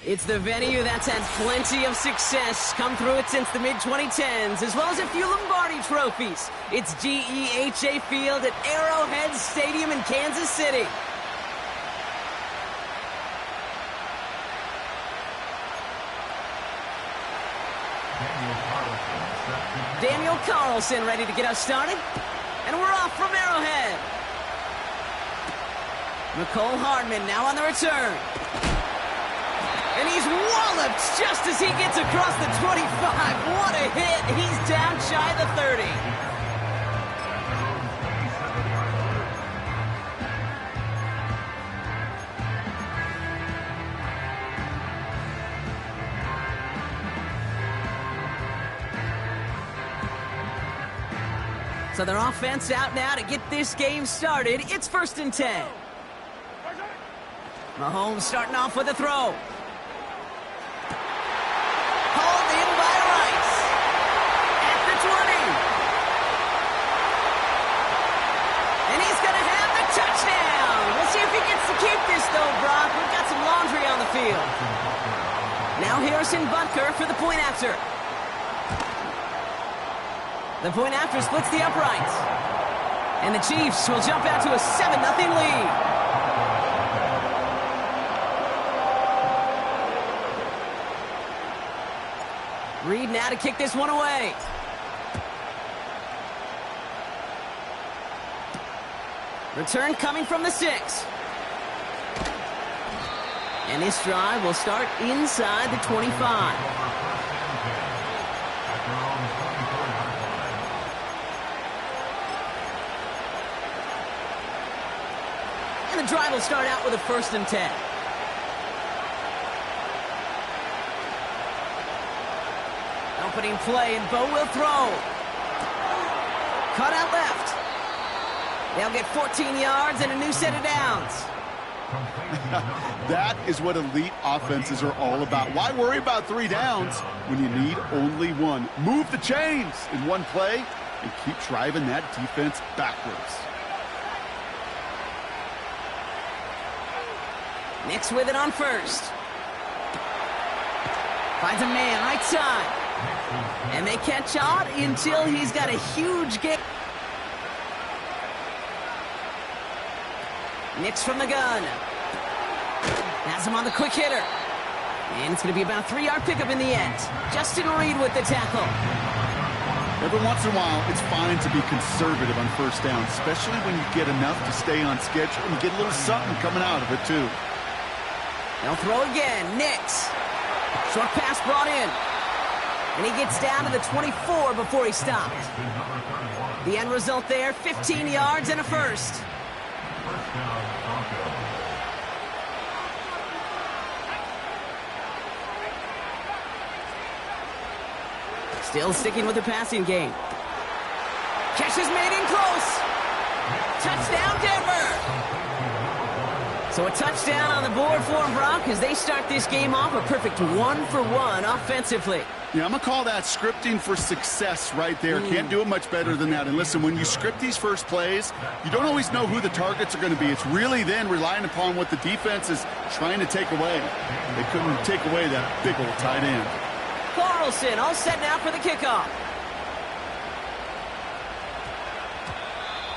It's the venue that's had plenty of success come through it since the mid-2010s, as well as a few Lombardi trophies. It's GEHA Field at Arrowhead Stadium in Kansas City. Daniel Carlson ready to get us started. And we're off from Arrowhead. Nicole Hardman now on the return. And he's walloped just as he gets across the 25. What a hit. He's down shy of the 30. So their offense out now to get this game started. It's 1st and 10. Mahomes starting off with a throw. Hauled in by Rice. At the 20. And he's going to have the touchdown. We'll see if he gets to keep this, though, Brock. We've got some laundry on the field. Now Harrison Butker for the point after. The point after splits the uprights. And the Chiefs will jump out to a 7-0 lead. Reed now to kick this one away. Return coming from the 6. And this drive will start inside the 25. And the drive will start out with a 1st and 10. Opening play, and Bo will throw. Cut out left. They'll get 14 yards and a new set of downs. That is what elite offenses are all about. Why worry about 3 downs when you need only 1? Move the chains in one play and keep driving that defense backwards. Nix with it on 1st. Finds a man right side. And they catch on until he's got a huge gain. Nix from the gun. Has him on the quick hitter. And it's going to be about a 3-yard pickup in the end. Justin Reed with the tackle. Every once in a while, it's fine to be conservative on 1st down, especially when you get enough to stay on schedule and get a little something coming out of it, too. They'll throw again. Nix. Short pass brought in. And he gets down to the 24 before he stopped. The end result there, 15 yards and a 1st. Still sticking with the passing game. Catch is made in close. Touchdown, Denver. So a touchdown on the board for them, Brock, as they start this game off a perfect 1-for-1 offensively. Yeah, I'm going to call that scripting for success right there. Can't do it much better than that. And listen, when you script these first plays, you don't always know who the targets are going to be. It's really then relying upon what the defense is trying to take away. They couldn't take away that big old tight end. Carlson all set now for the kickoff.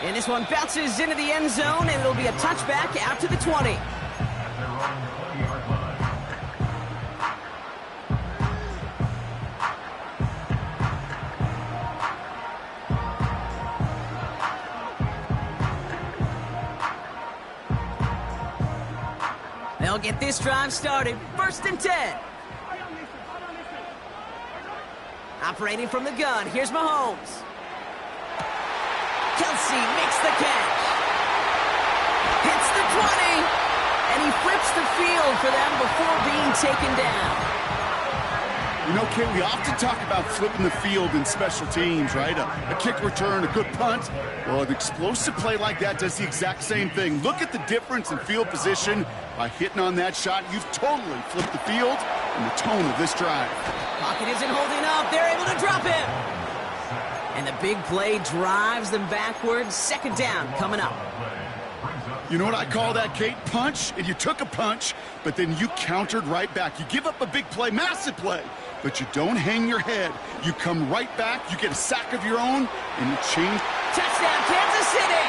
And this one bounces into the end zone, and it'll be a touchback out to the 20. They'll get this drive started. 1st and 10. Operating from the gun, here's Mahomes. Kelsey makes the catch. Hits the 20. And he flips the field for them before being taken down. You know, Kate, we often talk about flipping the field in special teams, right? A kick return, a good punt. Well, an explosive play like that does the exact same thing. Look at the difference in field position. By hitting on that shot, you've totally flipped the field and the tone of this drive. Pocket isn't holding up. They're able to drop him. And the big play drives them backwards. 2nd down coming up. You know what I call that, Kate? Punch, and you took a punch, but then you countered right back. You give up a big play, massive play, but you don't hang your head. You come right back, you get a sack of your own, and you change. Touchdown, Kansas City!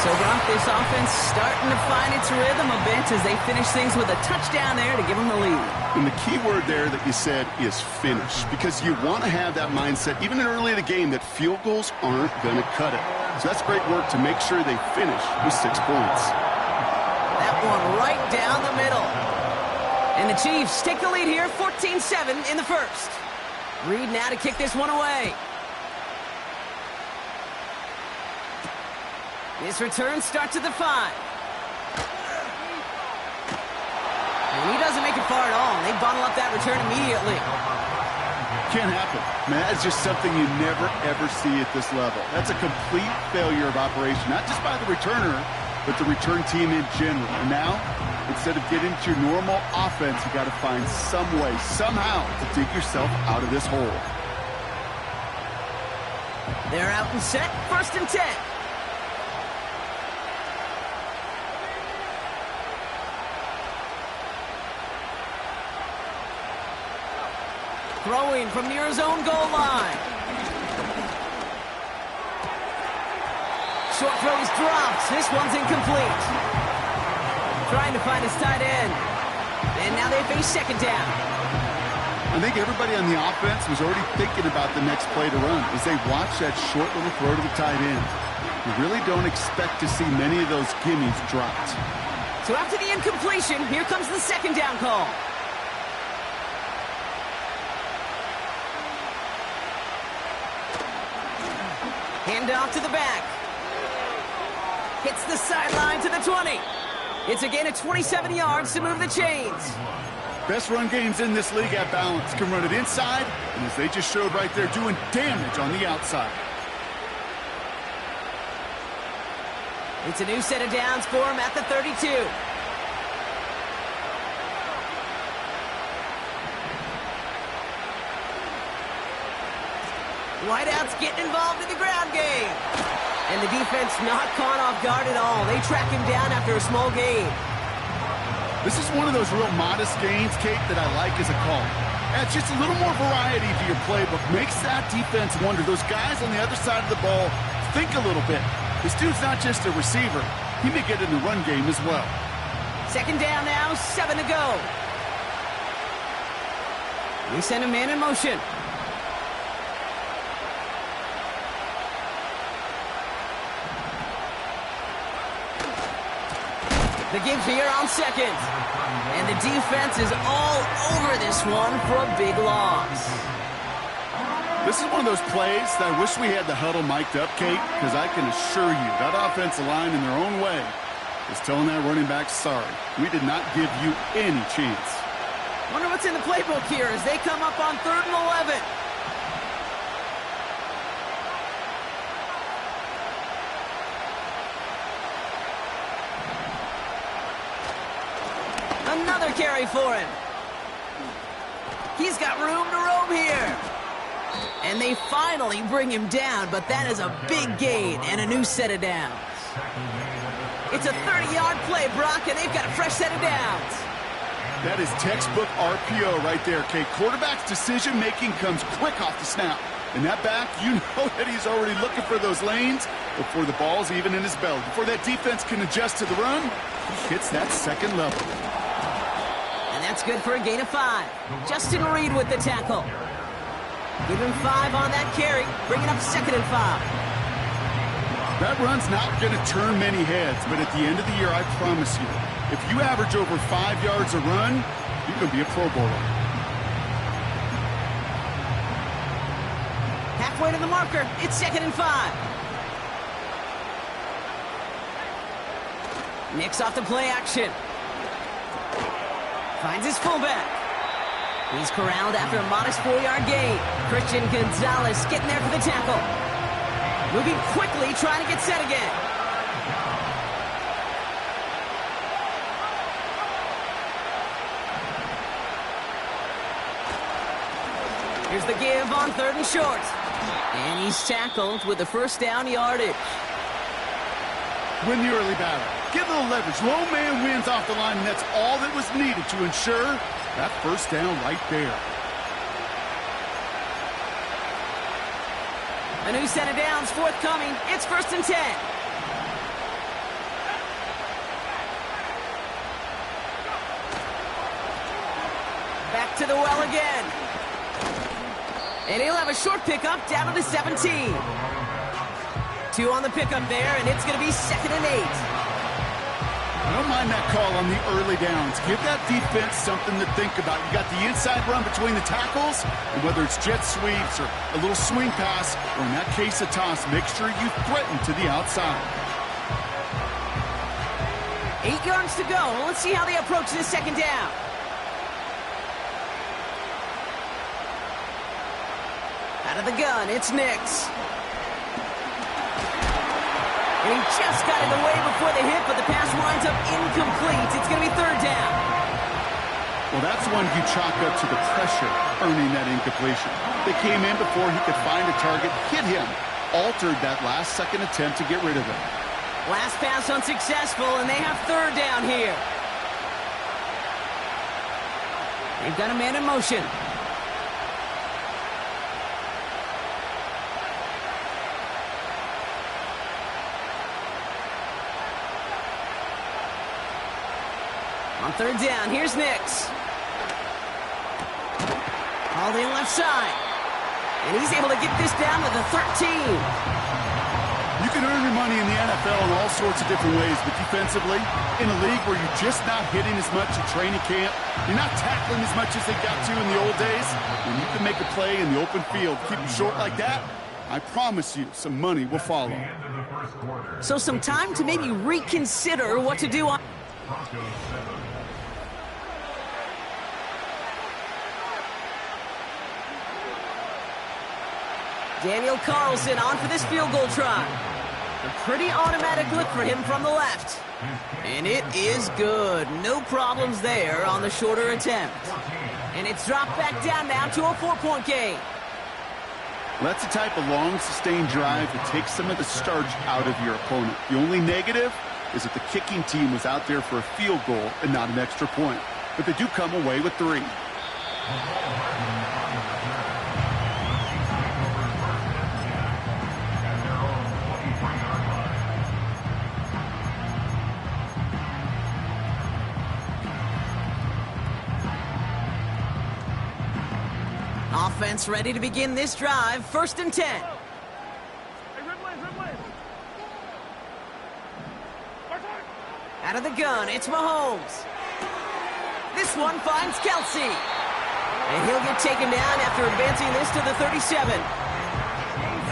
So, Gronk, this offense starting to find its rhythm a bit as they finish things with a touchdown there to give them the lead. And the key word there that you said is finish, because you want to have that mindset, even early in the game, that field goals aren't going to cut it. So that's great work to make sure they finish with 6 points. That one right down the middle. And the Chiefs take the lead here, 14-7 in the first. Reed now to kick this one away. This return starts at the 5. And he doesn't make it far at all. They bottle up that return immediately. Can't happen. Man, that's just something you never, ever see at this level. That's a complete failure of operation, not just by the returner, but the return team in general. And now, instead of getting to your normal offense, you got to find some way, somehow, to dig yourself out of this hole. They're out and set, 1st and 10. Throwing from near his own goal line. Short throw is dropped. This one's incomplete. Trying to find his tight end. And now they face 2nd down. I think everybody on the offense was already thinking about the next play to run as they watch that short little throw to the tight end. You really don't expect to see many of those gimmies dropped. So after the incompletion, here comes the 2nd down call. Hand off to the back. Hits the sideline to the 20. It's a gain of 27 yards to move the chains. Best run games in this league at balance. Can run it inside, and as they just showed right there, doing damage on the outside. It's a new set of downs for him at the 32. Wideouts getting involved in the ground game. And the defense not caught off guard at all. They track him down after a small gain. This is one of those real modest gains, Kate, that I like as a call. Adds just a little more variety to your playbook. Makes that defense wonder. Those guys on the other side of the ball think a little bit. This dude's not just a receiver. He may get in the run game as well. 2nd down now, 7 to go. We send a man in motion. The give here on 2nd. And the defense is all over this one for a big loss. This is one of those plays that I wish we had the huddle mic'd up, Kate, because I can assure you that offensive line in their own way is telling that running back, sorry, we did not give you any chance. Wonder what's in the playbook here as they come up on 3rd and 11. Another carry for him. He's got room to roam here. And they finally bring him down, but that is a big gain and a new set of downs. It's a 30-yard play, Brock, and they've got a fresh set of downs. That is textbook RPO right there, Kate. Quarterback's decision-making comes quick off the snap. And that back, you know that he's already looking for those lanes before the ball's even in his belly. Before that defense can adjust to the run, he hits that 2nd level. And that's good for a gain of 5. Justin Reed with the tackle. Give him 5 on that carry, bringing up 2nd and 5. That run's not going to turn many heads, but at the end of the year, I promise you, if you average over 5 yards a run, you can be a Pro Bowler. Halfway to the marker, it's 2nd and 5. Nicks off the play action. Finds his fullback. He's corralled after a modest 4-yard gain. Christian Gonzalez getting there for the tackle. Moving quickly, trying to get set again. Here's the give on 3rd and short. And he's tackled with the 1st down yardage. win the early battle. Get a little leverage. Low man wins off the line, and that's all that was needed to ensure that first down right there. A new set of downs forthcoming. It's 1st and 10. Back to the well again. And he'll have a short pickup down to the 17. 2 on the pickup there, and it's going to be 2nd and 8. I don't mind that call on the early downs. Give that defense something to think about. You got the inside run between the tackles, and whether it's jet sweeps or a little swing pass, or in that case a toss, make sure you threaten to the outside. 8 yards to go. Let's see how they approach this 2nd down. Out of the gun, it's Nix. And he just got it away before the hit, but the pass winds up incomplete. It's going to be 3rd down. Well, that's one you chalk up to the pressure earning that incompletion. They came in before he could find a target, hit him, altered that last-second attempt to get rid of it. Last pass unsuccessful, and they have 3rd down here. They've got a man in motion. On 3rd down, here's Nix. All in left side. And he's able to get this down to the 13. You can earn your money in the NFL in all sorts of different ways, but defensively, in a league where you're just not hitting as much at training camp, you're not tackling as much as they got to in the old days, when you can make a play in the open field, keep them short like that, I promise you some money will follow. So some time to maybe reconsider what to do on... Daniel Carlson on for this field goal try. A pretty automatic look for him from the left. And it is good. No problems there on the shorter attempt. And it's dropped back down now to a 4-point game. Well, that's the type of long, sustained drive that takes some of the starch out of your opponent. The only negative is that the kicking team was out there for a field goal and not an extra point. But they do come away with 3. Offense ready to begin this drive. 1st and 10. Out of the gun, it's Mahomes. This one finds Kelsey. And he'll get taken down after advancing this to the 37.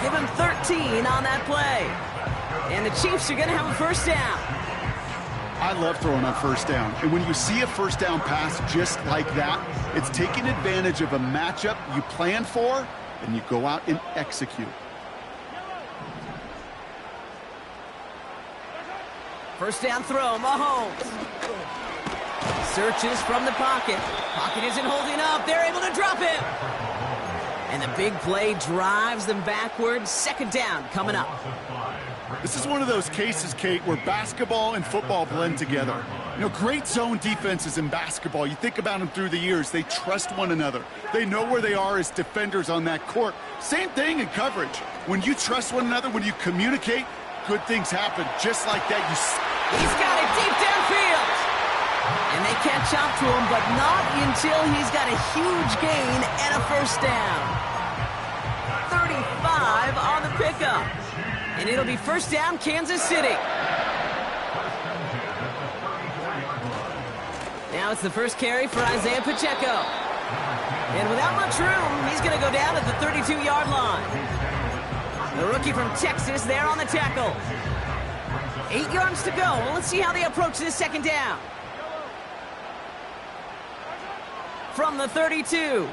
Give him 13 on that play. And the Chiefs are going to have a 1st down. I love throwing on 1st down. And when you see a 1st down pass just like that, it's taking advantage of a matchup you plan for, and you go out and execute. 1st down throw, Mahomes. Searches from the pocket. Pocket isn't holding up. They're able to drop him. And the big play drives them backwards. 2nd down coming up. This is one of those cases, Kate, where basketball and football blend together. You know, great zone defenses in basketball. You think about them through the years. They trust one another. They know where they are as defenders on that court. Same thing in coverage. When you trust one another, when you communicate, good things happen. Just like that, He's got it deep downfield. And they catch up to him, but not until he's got a huge gain and a 1st down. 35 on the pickup. And it'll be 1st down, Kansas City. Now it's the first carry for Isaiah Pacheco. And without much room, he's going to go down at the 32-yard line. The rookie from Texas there on the tackle. 8 yards to go. Let's see how they approach this 2nd down. From the 32.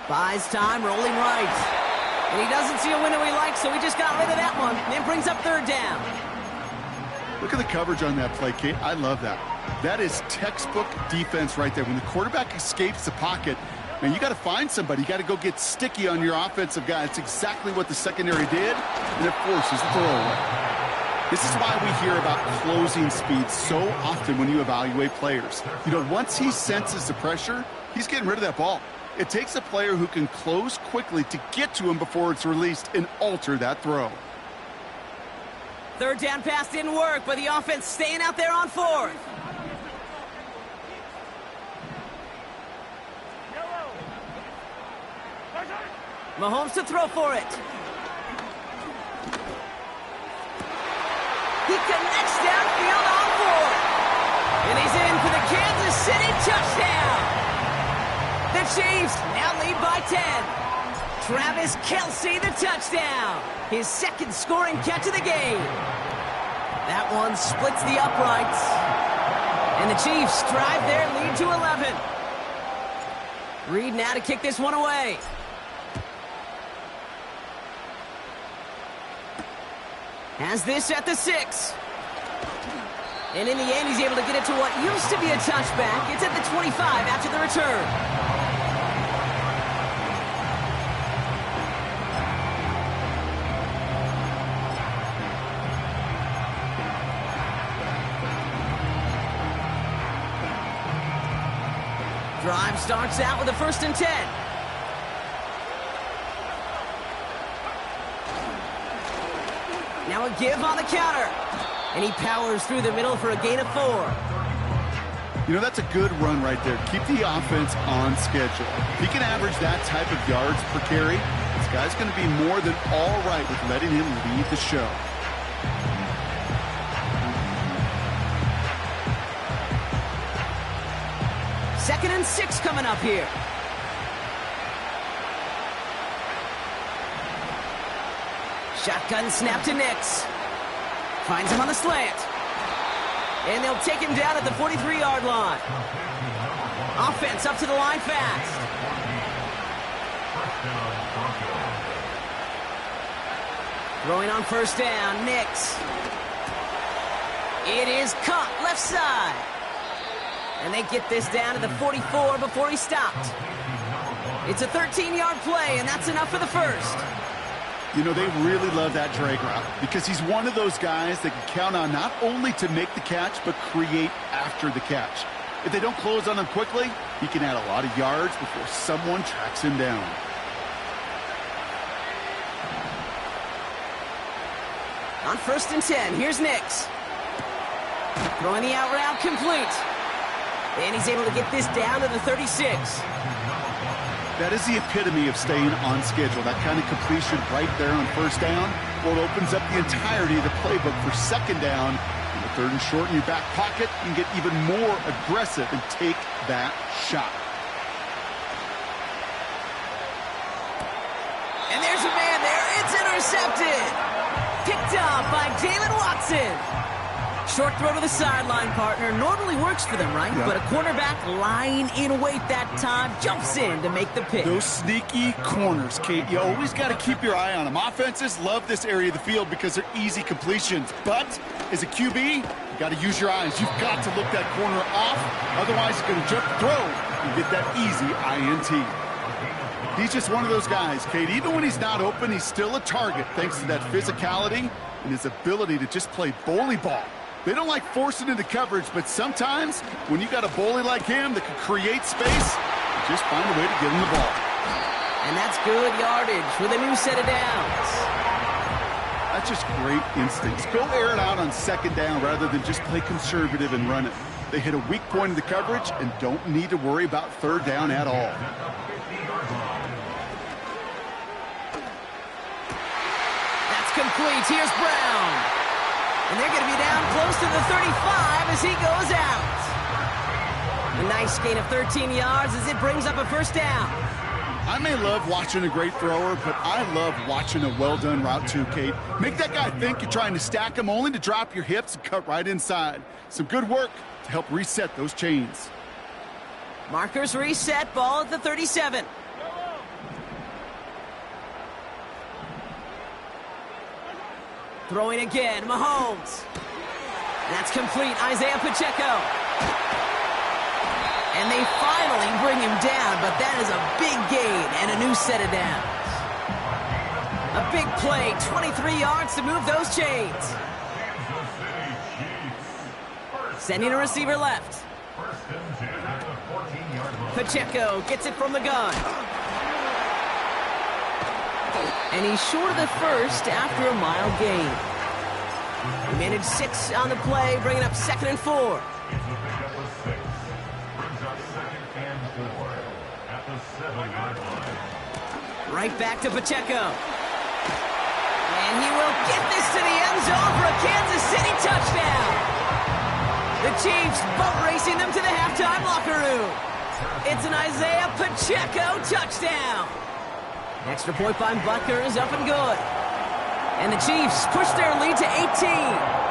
Buys time, rolling right. And he doesn't see a window he likes, so he just got rid of that one. And brings up 3rd down. Look at the coverage on that play, Kate. I love that. That is textbook defense right there. When the quarterback escapes the pocket, man, you got to find somebody. You got to go get sticky on your offensive guy. It's exactly what the secondary did, and it forces the throwaway. This is why we hear about closing speed so often when you evaluate players. You know, once he senses the pressure, he's getting rid of that ball. It takes a player who can close quickly to get to him before it's released and alter that throw. Third down pass didn't work, but the offense staying out there on fourth. Mahomes to throw for it. He connects downfield on fourth. And he's in for the Kansas City touchdown. The Chiefs now lead by 10. Travis Kelce, the touchdown. His second scoring catch of the game. That one splits the uprights. And the Chiefs drive their lead to 11. Reed now to kick this one away. Has this at the 6. And in the end, he's able to get it to what used to be a touchback. It's at the 25 after the return. Drive starts out with a 1st and 10. Now a give on the counter. And he powers through the middle for a gain of 4. You know, that's a good run right there. Keep the offense on schedule. If he can average that type of yards per carry, this guy's going to be more than all right with letting him lead the show. Second and 6 coming up here. Shotgun snap to Nix. Finds him on the slant. And they'll take him down at the 43-yard line. Offense up to the line fast. Throwing on 1st down, Nix. It is caught left side. And they get this down to the 44 before he stopped. It's a 13-yard play, and that's enough for the first. You know, they really love that drag route because he's one of those guys that can count on not only to make the catch, but create after the catch. If they don't close on him quickly, he can add a lot of yards before someone tracks him down. On 1st and 10, here's Nix. Throwing the out route complete. And he's able to get this down to the 36. That is the epitome of staying on schedule. That kind of completion right there on 1st down. Well, it opens up the entirety of the playbook for 2nd down. In the 3rd and short in your back pocket, you can get even more aggressive and take that shot. And there's a man there. It's intercepted. Picked up by Jalen Watson. Short throw to the sideline, partner. Normally works for them, right? Yep. But a cornerback lying in wait that time jumps in to make the pick. Those sneaky corners, Kate, you always got to keep your eye on them. Offenses love this area of the field because they're easy completions. But as a QB, you got to use your eyes. You've got to look that corner off. Otherwise, he's going to jump the throw and get that easy INT. He's just one of those guys, Kate. Even when he's not open, he's still a target thanks to that physicality and his ability to just play bully ball. They don't like forcing into coverage, but sometimes when you got a bully like him that can create space, you just find a way to get him the ball. And that's good yardage with a new set of downs. That's just great instincts. Go air it out on 2nd down rather than just play conservative and run it. They hit a weak point in the coverage and don't need to worry about 3rd down at all. That's complete. Here's Brown. And they're going to be down close to the 35 as he goes out. A nice gain of 13 yards as it brings up a 1st down. I may love watching a great thrower, but I love watching a well-done route too, Kate. Make that guy think you're trying to stack him only to drop your hips and cut right inside. Some good work to help reset those chains. Markers reset, ball at the 37. Throwing again, Mahomes. That's complete, Isaiah Pacheco. And they finally bring him down, but that is a big gain and a new set of downs. A big play, 23 yards to move those chains. Sending a receiver left. Pacheco gets it from the gun. And he's short of the first after a mile gain. He managed 6 on the play, bringing up 2nd and 4. Right back to Pacheco. And he will get this to the end zone for a Kansas City touchdown. The Chiefs boat racing them to the halftime locker room. It's an Isaiah Pacheco touchdown. Extra point by Butker is up and good. And the Chiefs push their lead to 18.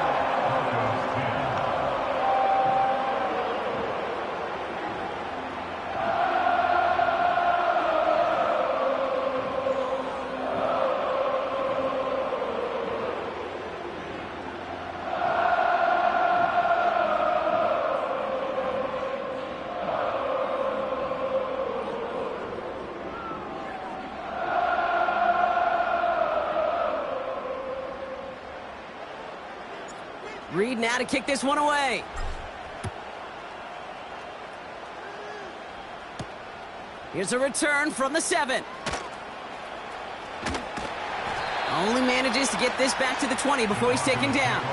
Reed now to kick this one away. Here's a return from the 7. Only manages to get this back to the 20 before he's taken down.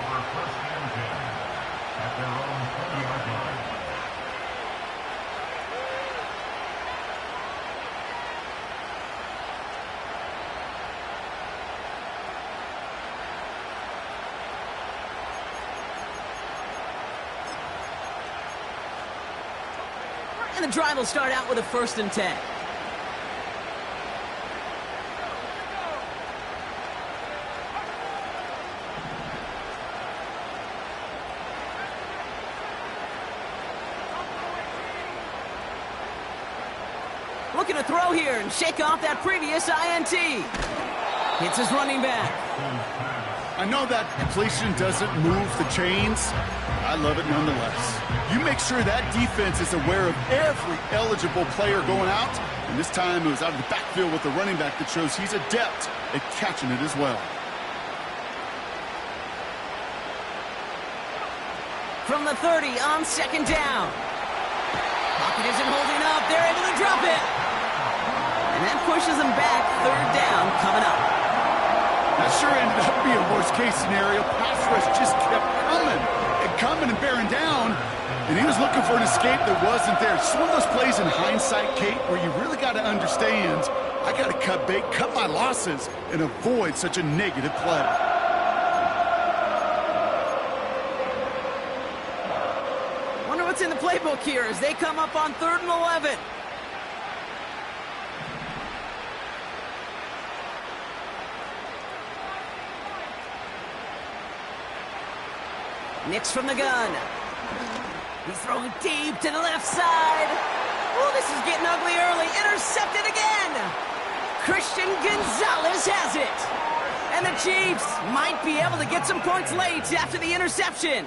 And the drive will start out with a 1st and 10. Looking to throw here and shake off that previous INT. Hits his running back. I know that completion doesn't move the chains. I love it nonetheless. You make sure that defense is aware of every eligible player going out. And this time it was out of the backfield with the running back that shows he's adept at catching it as well. From the 30 on 2nd down. Pocket isn't holding up. They're able to drop it. And that pushes them back. 3rd down coming up. That sure ended up being a worst-case scenario. Pass rush just kept coming and bearing down, and he was looking for an escape that wasn't there. It's one of those plays in hindsight, Kate, where you really got to understand, I got to cut bait, cut my losses, and avoid such a negative play. Wonder what's in the playbook here as they come up on 3rd and 11. Nix from the gun. He's throwing deep to the left side. Oh, this is getting ugly early. Intercepted again. Christian Gonzalez has it. And the Chiefs might be able to get some points late after the interception.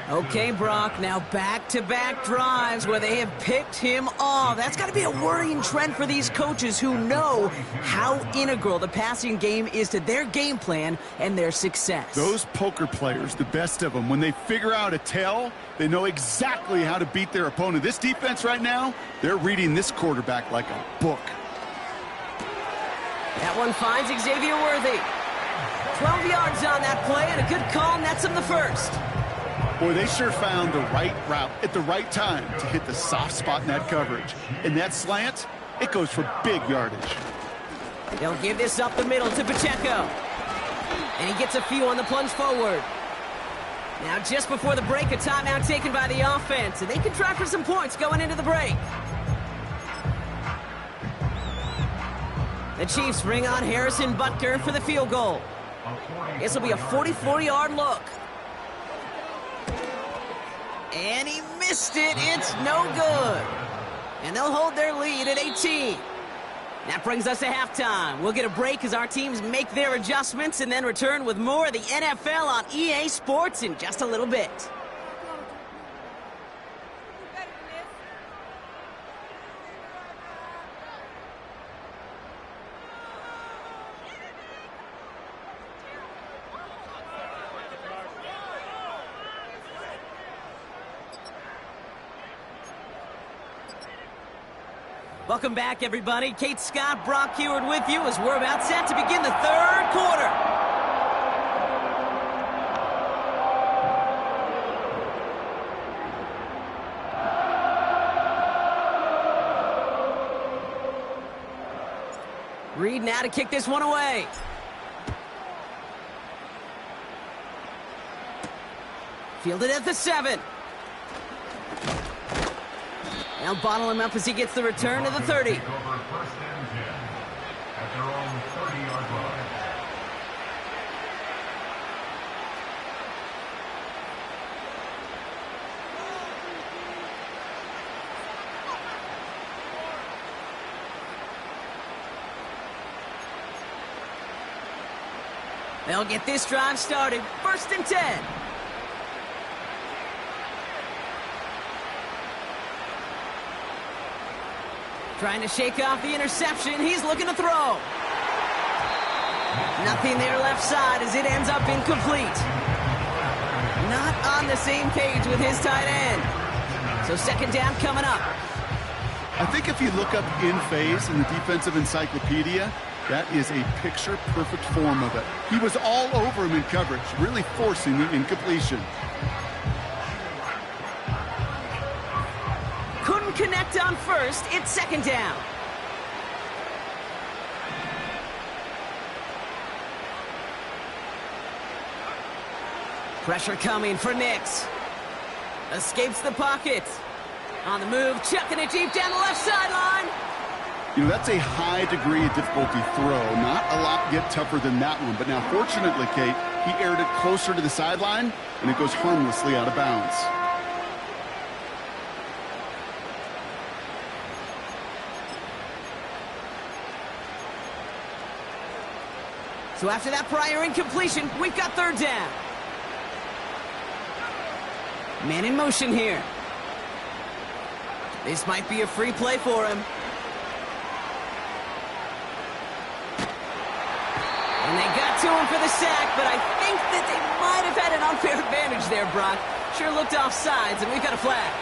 Okay, Brock, now back-to-back drives where they have picked him off. That's got to be a worrying trend for these coaches who know how integral the passing game is to their game plan and their success. Those poker players, the best of them, when they figure out a tell, they know exactly how to beat their opponent. This defense right now, they're reading this quarterback like a book. That one finds Xavier Worthy. 12 yards on that play, and a good call nets him the 1st. Boy, they sure found the right route at the right time to hit the soft spot in that coverage. And that slant, it goes for big yardage. They'll give this up the middle to Pacheco. And he gets a few on the plunge forward. Now, just before the break, a timeout taken by the offense. And they can try for some points going into the break. The Chiefs bring on Harrison Butker for the field goal. This will be a 44-yard look. And he missed it. It's no good. And they'll hold their lead at 18. That brings us to halftime. We'll get a break as our teams make their adjustments and then return with more of the NFL on EA Sports in just a little bit. Welcome back, everybody. Kate Scott, Brock Heward with you as we're about set to begin the third quarter. Reed now to kick this one away. Fielded at the 7. They'll bottle him up as he gets the return to the 30. First and 10 at their own 30-yard line. They'll get this drive started. First and 10. Trying to shake off the interception. He's looking to throw. Nothing there left side as it ends up incomplete. Not on the same page with his tight end. So second down coming up. I think if you look up in phase in the defensive encyclopedia, that is a picture-perfect form of it. He was all over him in coverage, really forcing the incompletion. Couldn't connect on first. It's second down. Pressure coming for Nix. Escapes the pocket. On the move, chucking it deep down the left sideline. You know, that's a high degree of difficulty throw. Not a lot get tougher than that one. But now, fortunately, Kate, he aired it closer to the sideline, and it goes harmlessly out of bounds. So after that prior incompletion, we've got third down. Man in motion here. This might be a free play for him. And they got to him for the sack, but I think that they might have had an unfair advantage there, Brock. Sure looked off sides, and we've got a flag.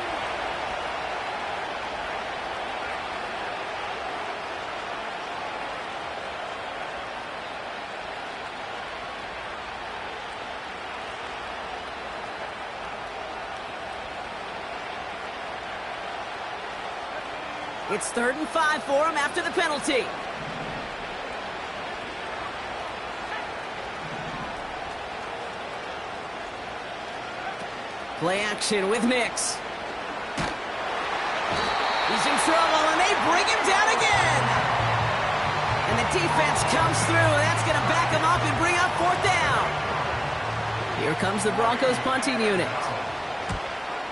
It's 3rd and 5 for him after the penalty. Play action with Nix. He's in trouble, and they bring him down again. And the defense comes through. That's going to back him up and bring up 4th down. Here comes the Broncos punting unit.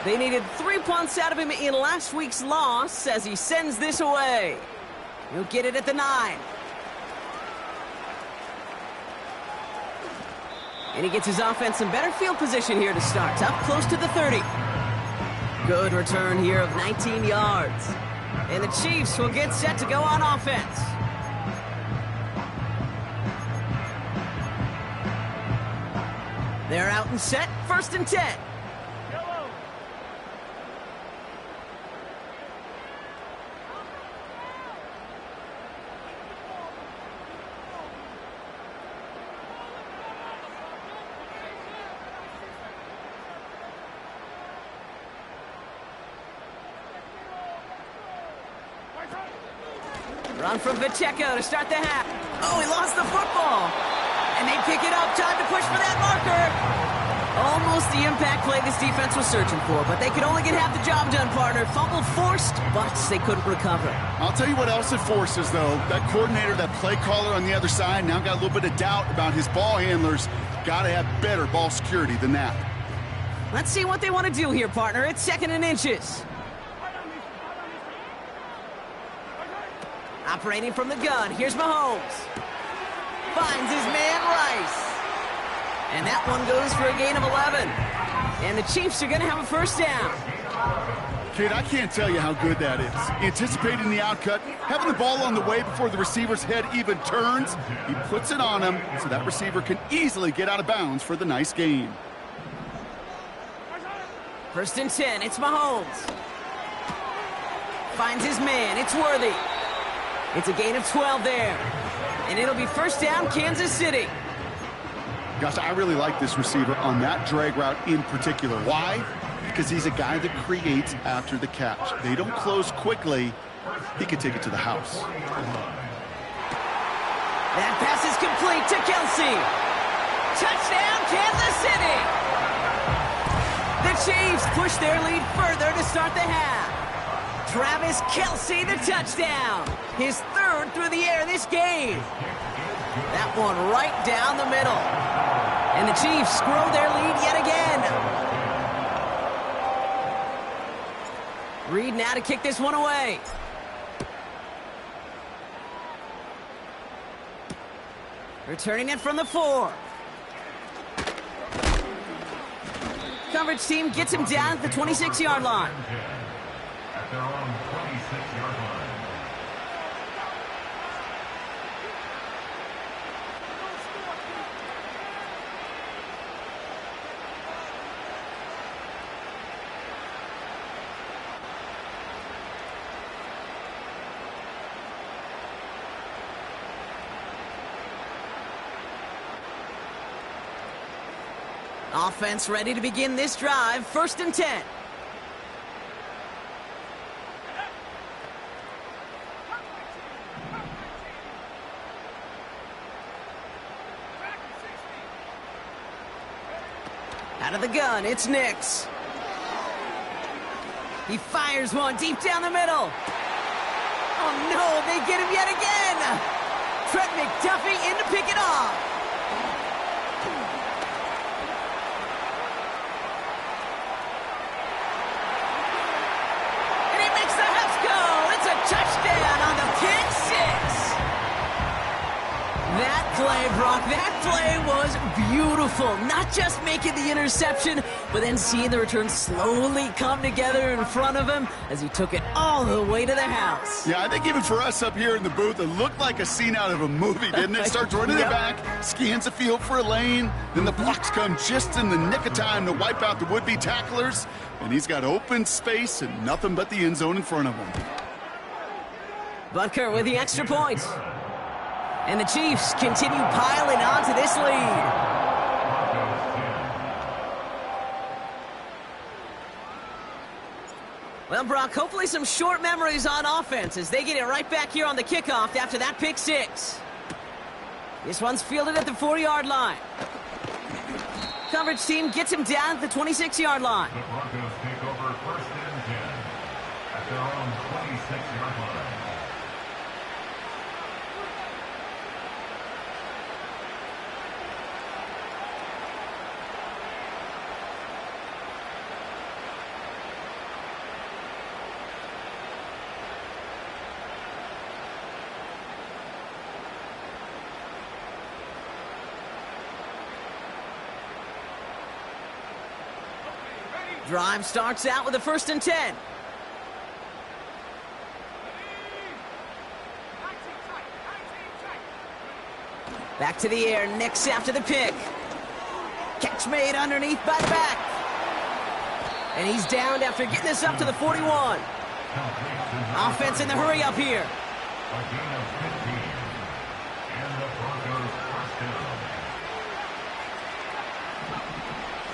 They needed 3 punts out of him in last week's loss as he sends this away. He'll get it at the 9. And he gets his offense in better field position here to start. Up close to the 30. Good return here of 19 yards. And the Chiefs will get set to go on offense. They're out and set. 1st and 10. Run from Pacheco to start the half. Oh, he lost the football. And they pick it up. Time to push for that marker. Almost the impact play this defense was searching for, but they could only get half the job done, partner. Fumble forced, but they couldn't recover. I'll tell you what else it forces, though. That coordinator, that play caller on the other side, now got a little bit of doubt about his ball handlers. Got to have better ball security than that. Let's see what they want to do here, partner. It's 2nd and inches. Operating from the gun, here's Mahomes. Finds his man Rice. And that one goes for a gain of 11. And the Chiefs are going to have a 1st down. Kid, I can't tell you how good that is. Anticipating the outcut, having the ball on the way before the receiver's head even turns. He puts it on him so that receiver can easily get out of bounds for the nice gain. 1st and 10, it's Mahomes. Finds his man. It's Worthy. It's a gain of 12 there. And it'll be first down, Kansas City. Gosh, I really like this receiver on that drag route in particular. Why? Because he's a guy that creates after the catch. They don't close quickly. He could take it to the house. That pass is complete to Kelsey. Touchdown, Kansas City. The Chiefs push their lead further to start the half. Travis Kelsey, the touchdown. His third through the air this game. That one right down the middle. And the Chiefs grow their lead yet again. Reed now to kick this one away. Returning it from the 4. Coverage team gets him down at the 26-yard line. At their own 26-yard line. Offense ready to begin this drive. 1st and 10. Out of the gun, it's Nix. He fires one deep down the middle. Oh no, they get him yet again. Trent McDuffie in to pick it off. Touchdown on the pick 6. That play, Brock, that play was beautiful. Not just making the interception, but then seeing the return slowly come together in front of him as he took it all the way to the house. Yeah, I think even for us up here in the booth, it looked like a scene out of a movie, didn't it? Starts running it back, scans the field for a lane, then the blocks come just in the nick of time to wipe out the would-be tacklers, and he's got open space and nothing but the end zone in front of him. Butker with the extra point. And the Chiefs continue piling on to this lead. Well, Brock, hopefully some short memories on offense as they get it right back here on the kickoff after that pick 6. This one's fielded at the 4-yard line. Coverage team gets him down at the 26-yard line. The Broncos take over 1st and 10 at their own 26-yard line. Drive starts out with a 1st and 10. Back to the air, Nix after the pick. Catch made underneath by the back. And he's downed after getting this up to the 41. Offense in the hurry up here. A gain of 15. And the Broncos first down.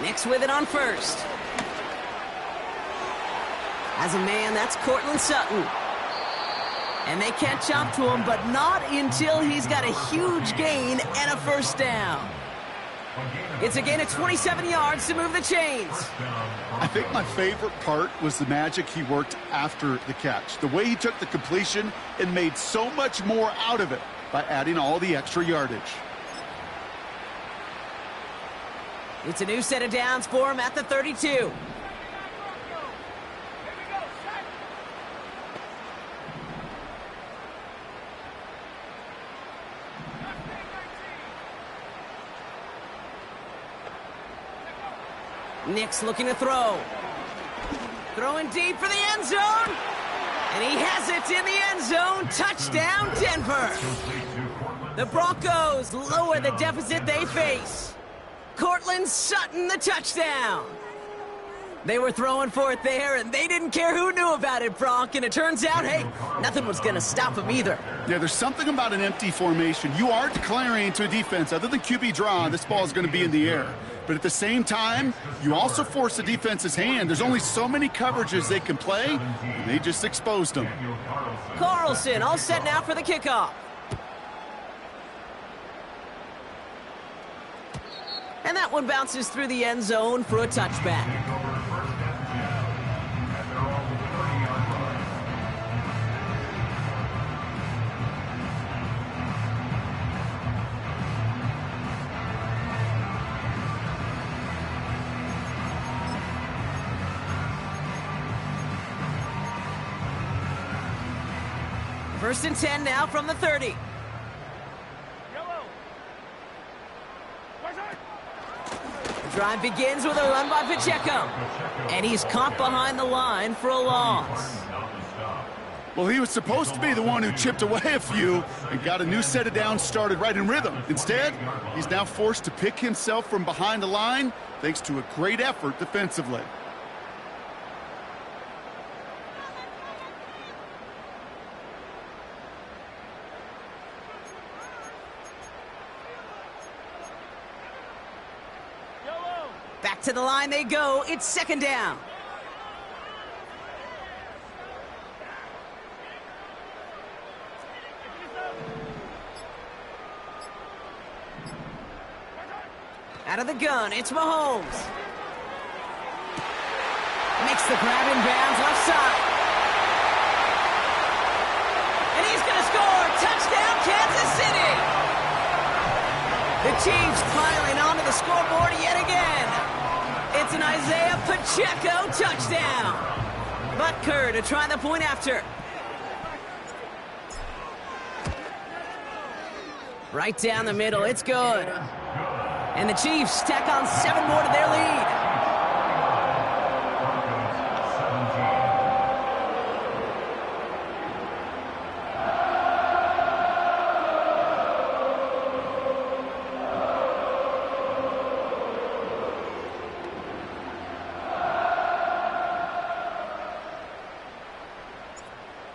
Nix with it on 1st. As a man, that's Cortland Sutton. And they catch up to him, but not until he's got a huge gain and a 1st down. It's a gain of 27 yards to move the chains. I think my favorite part was the magic he worked after the catch. The way he took the completion and made so much more out of it by adding all the extra yardage. It's a new set of downs for him at the 32. Nix looking to throw. Throwing deep for the end zone. And he has it in the end zone. Touchdown, Denver. The Broncos lower the deficit they face. Cortland Sutton, the touchdown. They were throwing for it there, and they didn't care who knew about it, Bronk. And it turns out, hey, nothing was going to stop them either. Yeah, there's something about an empty formation. You are declaring to a defense, other than QB draw, this ball is going to be in the air. But at the same time, you also force the defense's hand. There's only so many coverages they can play, and they just exposed them. Carlson all set now for the kickoff. And that one bounces through the end zone for a touchback. First and 10 now from the 30. The drive begins with a run by Pacheco. And he's caught behind the line for a loss. Well, he was supposed to be the one who chipped away a few and got a new set of downs started right in rhythm. Instead, he's now forced to pick himself from behind the line thanks to a great effort defensively. Back to the line they go. It's second down. Out of the gun, it's Mahomes. Makes the grab in bounds left side. And he's going to score. Touchdown, Kansas City. The Chiefs piling onto the scoreboard yet again. It's an Isaiah Pacheco touchdown. Butker to try the point after. Right down the middle, it's good. And the Chiefs tack on 7 more to their lead.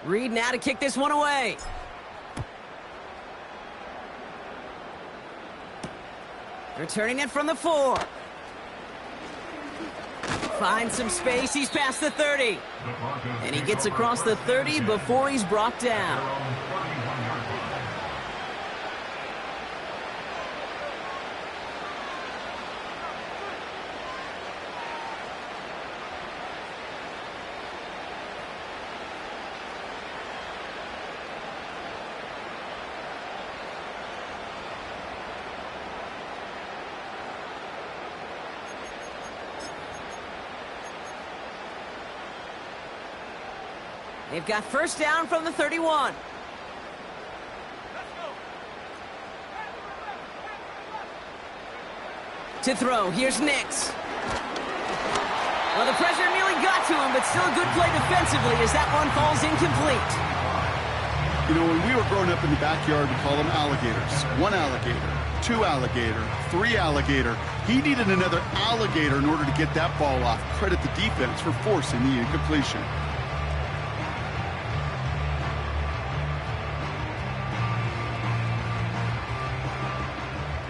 Reed now to kick this one away. Returning it from the 4. Finds some space. He's past the 30. And he gets across the 30 before he's brought down. They've got first down from the 31. To throw, here's Nix. Well, the pressure nearly got to him, but still a good play defensively as that one falls incomplete. You know, when we were growing up in the backyard, we call them alligators. 1 alligator, 2 alligator, 3 alligator. He needed another alligator in order to get that ball off. Credit the defense for forcing the incompletion.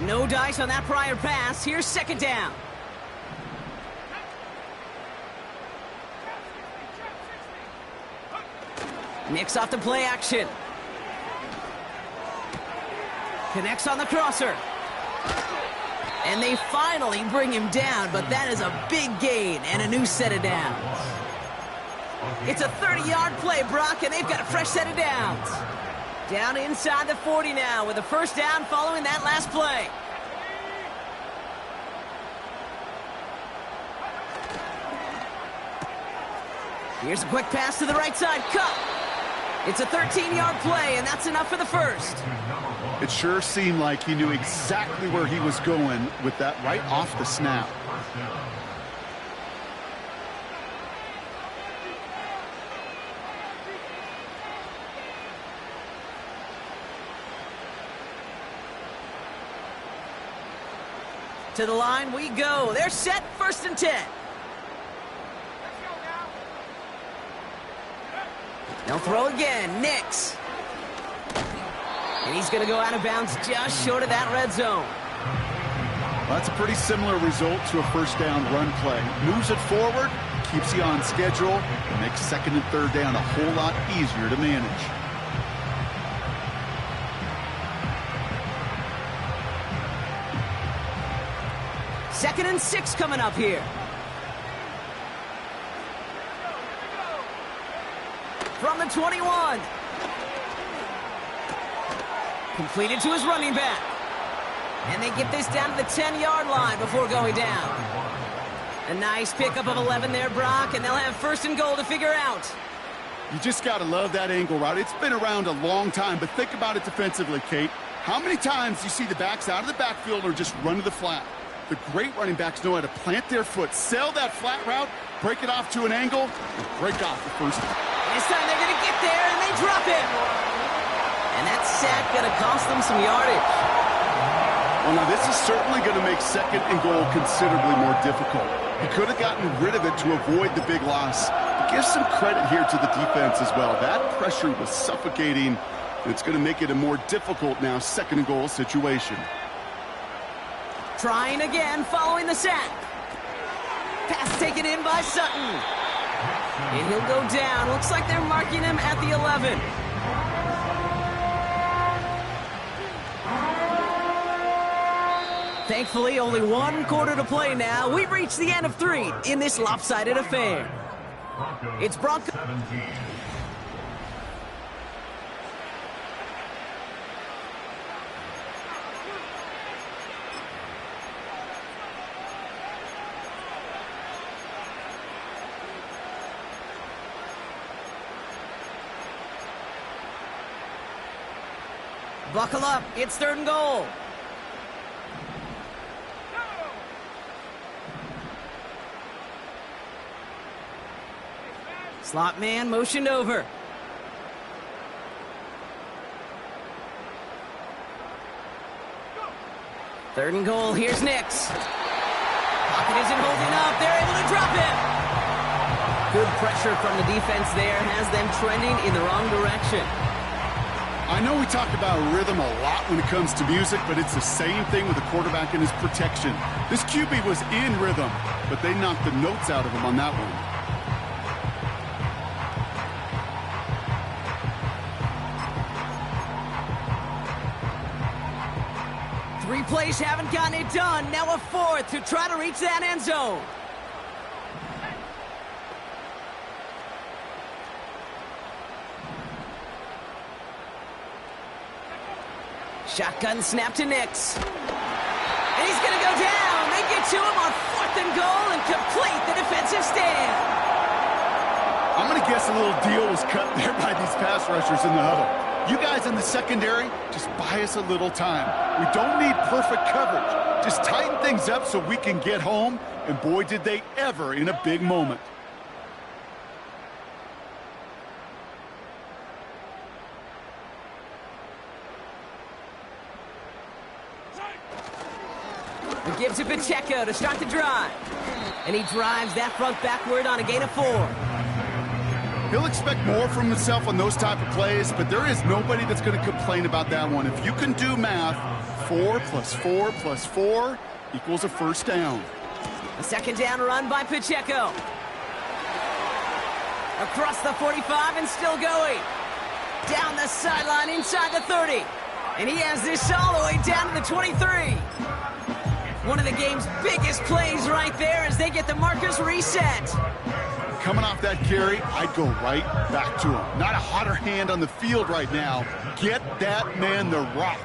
No dice on that prior pass. Here's second down. Nix off the play action. Connects on the crosser. And they finally bring him down, but that is a big gain and a new set of downs. It's a 30-yard play, Brock, and they've got a fresh set of downs. Down inside the 40 now with a first down following that last play. Here's a quick pass to the right side. Cut. It's a 13-yard play, and that's enough for the first. It sure seemed like he knew exactly where he was going with that right off the snap. To the line we go. They're set, first and 10. They'll throw again. Nix. And he's going to go out of bounds just short of that red zone. Well, that's a pretty similar result to a first down run play. Moves it forward, keeps you on schedule, and makes second and third down a whole lot easier to manage. Second and 6 coming up here. From the 21. Completed to his running back. And they get this down to the 10-yard line before going down. A nice pickup of 11 there, Brock, and they'll have first and goal to figure out. You just got to love that angle route. It's been around a long time, but think about it defensively, Kate. How many times you see the backs out of the backfield or just run to the flat? The great running backs know how to plant their foot, sail that flat route, break it off to an angle, and break off the first one. This time they're going to get there, and they drop him. And that sack going to cost them some yardage. Well, now this is certainly going to make second and goal considerably more difficult. He could have gotten rid of it to avoid the big loss. But give some credit here to the defense as well. That pressure was suffocating. It's going to make it a more difficult now second and goal situation. Trying again following the sack. Pass taken in by Sutton. And he'll go down. Looks like they're marking him at the 11. Thankfully, only one quarter to play now. We've reached the end of 3 in this lopsided affair. It's Broncos. Buckle up. It's third and goal. Slot man motioned over. Third and goal. Here's Nix. Pocket isn't holding up. They're able to drop him. Good pressure from the defense there has them trending in the wrong direction. I know we talk about rhythm a lot when it comes to music, but it's the same thing with the quarterback and his protection. This QB was in rhythm, but they knocked the notes out of him on that one. Three plays haven't gotten it done. Now a fourth to try to reach that end zone. Shotgun snap to Nix. And he's going to go down. They get to him on fourth and goal and complete the defensive stand. I'm going to guess a little deal was cut there by these pass rushers in the huddle. You guys in the secondary, just buy us a little time. We don't need perfect coverage. Just tighten things up so we can get home. And boy, did they ever in a big moment. He gives it Pacheco to start the drive. And he drives that front backward on a gain of 4. He'll expect more from himself on those type of plays, but there is nobody that's going to complain about that one. If you can do math, 4 + 4 + 4 equals a first down. A second down run by Pacheco. Across the 45 and still going. Down the sideline inside the 30. And he has this all the way down to the 23. One of the game's biggest plays right there as they get the markers reset. Coming off that carry, I'd go right back to him. Not a hotter hand on the field right now. Get that man the rock.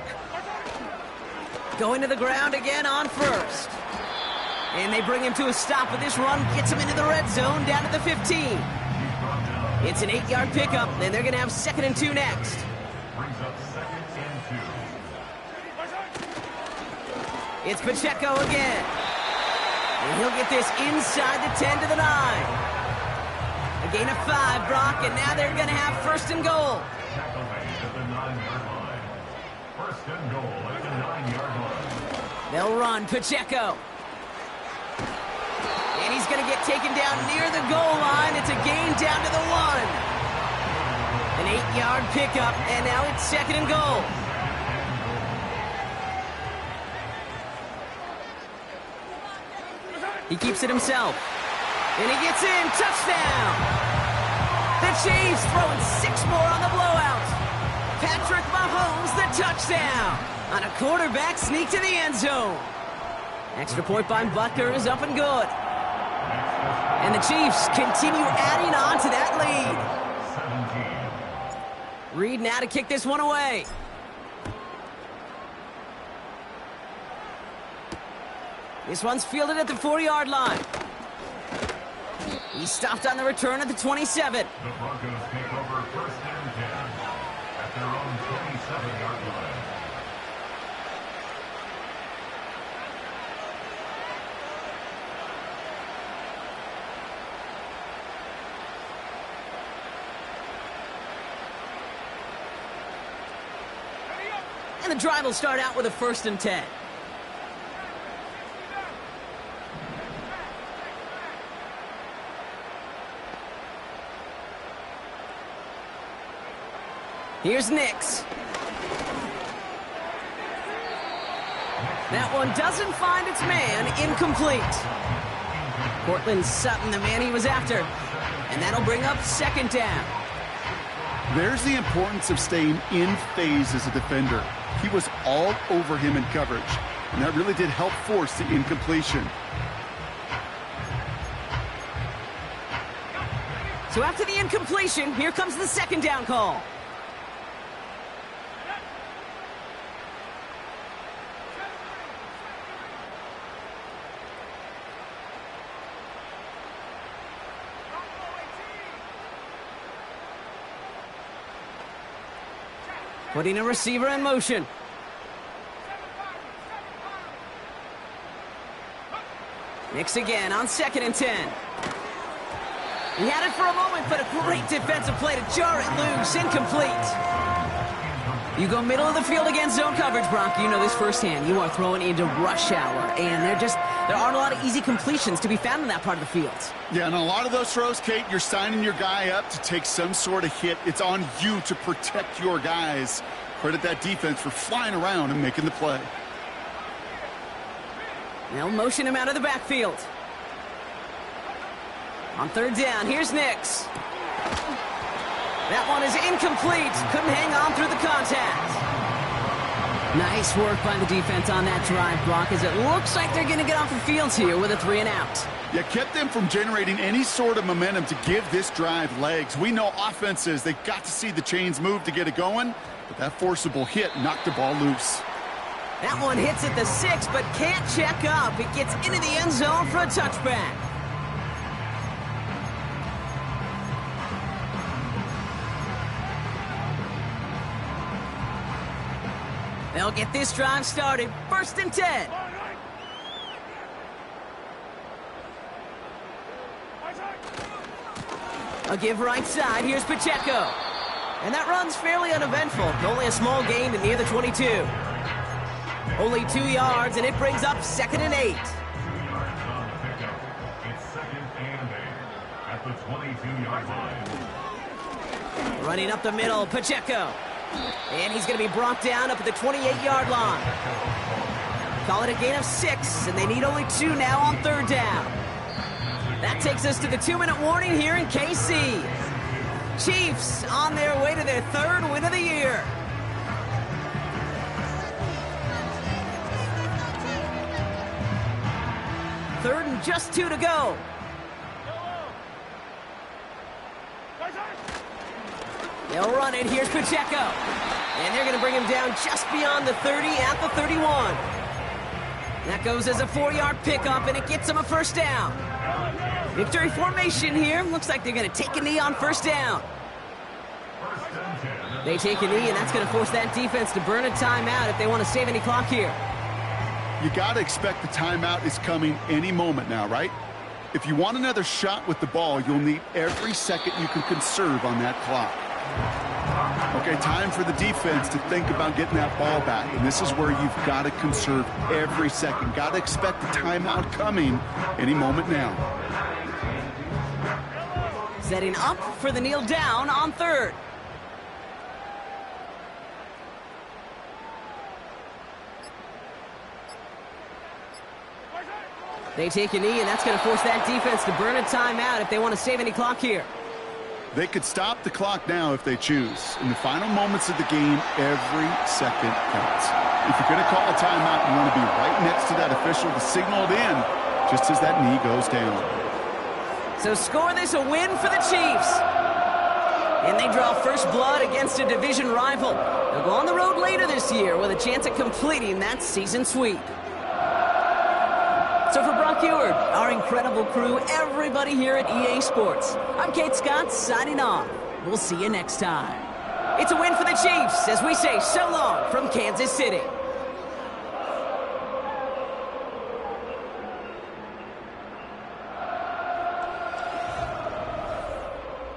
Going to the ground again on first. And they bring him to a stop with this run. Gets him into the red zone down to the 15. It's an 8-yard pickup, and they're going to have 2nd and 2 next. Brings up 2nd and 2. It's Pacheco again. And he'll get this inside the 10 to the 9. A gain of 5, Brock, and now they're going to have 1st and goal. Tackle made at the 9-yard line. 1st and goal at the 9-yard line. They'll run Pacheco. And he's going to get taken down near the goal line. It's a gain down to the 1. 8-yard pickup, and now it's 2nd and goal. He keeps it himself. And he gets in. Touchdown! The Chiefs throwing 6 more on the blowout. Patrick Mahomes, the touchdown on a quarterback sneak to the end zone. Extra point by Butker is up and good. And the Chiefs continue adding on to that lead. Reed now to kick this one away. This one's fielded at the 4-yard line. He's stopped on the return at the 27. The Broncos take over 1st and 10 at their own 27-yard line. And the drive will start out with a 1st and 10. Here's Nix. That one doesn't find its man. Incomplete. Cortland Sutton, the man he was after. And that'll bring up 2nd down. There's the importance of staying in phase as a defender. He was all over him in coverage, and that really did help force the incompletion. So after the incompletion, here comes the 2nd down call. Putting a receiver in motion. Nix again on 2nd and 10. He had it for a moment, but a great defensive play to jar it loose. Incomplete. You go middle of the field against zone coverage, Bronk. You know this firsthand. You are throwing into rush hour, and there aren't a lot of easy completions to be found in that part of the field. Yeah, and a lot of those throws, Kate, you're signing your guy up to take some sort of hit. It's on you to protect your guys. Credit that defense for flying around and making the play. They'll motion him out of the backfield. On 3rd down, here's Nix. That one is incomplete. Couldn't hang on through the contact. Nice work by the defense on that drive, Brock, as it looks like they're going to get off the field here with a 3 and out. Yeah, kept them from generating any sort of momentum to give this drive legs. We know offenses, they've got to see the chains move to get it going, but that forcible hit knocked the ball loose. That one hits at the 6, but can't check up. It gets into the end zone for a touchback. They'll get this drive started. 1st and 10. A give right side. Here's Pacheco. And that run's fairly uneventful. Only a small gain to near the 22. Only 2 yards, and it brings up 2nd and 8. It's 2nd and 8 at the 22-yard line. Running up the middle, Pacheco. And he's going to be brought down up at the 28-yard line. Call it a gain of 6, and they need only 2 now on 3rd down. That takes us to the 2-minute warning here in KC. Chiefs on their way to their 3rd win of the year. Third and just 2 to go. They'll run it. Here's Pacheco. And they're going to bring him down just beyond the 30 at the 31. That goes as a 4-yard pickup, and it gets them a 1st down. Victory formation here. Looks like they're going to take a knee on 1st down. They take a knee, and that's going to force that defense to burn a timeout if they want to save any clock here. You got to expect the timeout is coming any moment now, right? If you want another shot with the ball, you'll need every second you can conserve on that clock. Okay, time for the defense to think about getting that ball back, and this is where you've got to conserve every second. Got to expect the timeout coming any moment now. Setting up for the kneel down on 3rd. They take a knee, and that's going to force that defense to burn a timeout if they want to save any clock here. They could stop the clock now if they choose. In the final moments of the game, every second counts. If you're going to call a timeout, you want to be right next to that official to signal it in just as that knee goes down. So score this a win for the Chiefs. And they draw first blood against a division rival. They'll go on the road later this year with a chance at completing that season sweep. So for Brock Eward, our incredible crew, everybody here at EA Sports, I'm Kate Scott signing off. We'll see you next time. It's a win for the Chiefs as we say so long from Kansas City.